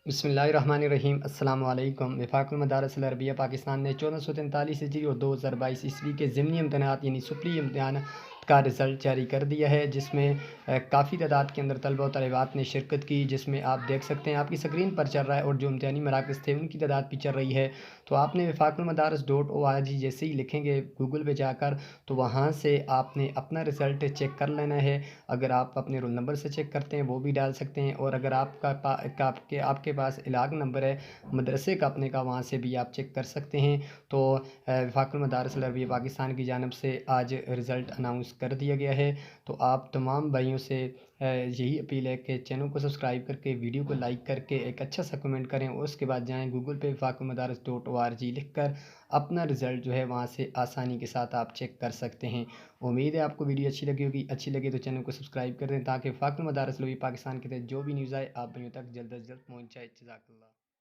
बिस्मिल्लाहिर्रहमानिर्रहीम। अस्सलाम वालेकुम। वफाकुल मदारिस अल अरबिया पाकिस्तान ने 1443 हिजरी और 2022 ईस्वी के ज़िमनी इम्तहानात यानी सुप्ली इम्तहान का रिज़ल्ट जारी कर दिया है, जिसमें काफ़ी तादाद के अंदर तलबा और तलिबात ने शिरकत की, जिसमें आप देख सकते हैं आपकी स्क्रीन पर चल रहा है। और जो इम्तहानी मराकज़ थे उनकी तादाद भी चल रही है। तो आपने वफाकुलमदारिस.org जैसे ही लिखेंगे गूगल पे जाकर, तो वहाँ से आपने अपना रिज़ल्ट चेक कर लेना है। अगर आप अपने रोल नंबर से चेक करते हैं वो भी डाल सकते हैं, और अगर आपके पास इलाग नंबर है मदरसे का अपने का, वहाँ से भी आप चेक कर सकते हैं। तो वफाकुल मदारिस अल अरबिया पाकिस्तान की जानिब से आज रिज़ल्ट अनाउंस कर दिया गया है। तो आप तमाम भाइयों से यही अपील है कि चैनल को सब्सक्राइब करके, वीडियो को लाइक करके एक अच्छा सा कमेंट करें, और उसके बाद जाएँ गूगल पे वफाकुलमदारिस.org लिख कर अपना रिज़ल्ट जो है वहाँ से आसानी के साथ आप चेक कर सकते हैं। उम्मीद है आपको वीडियो अच्छी लगी होगी। अच्छी लगे तो चैनल को सब्सक्राइब कर दें, ताकि वफाकुल मदारिस अल अरबिया पाकिस्तान के तहत जो भी न्यूज़ आए आप भाइयों तक जल्द अज जल्द पहुँच जाए। जज़ाकल्लाह।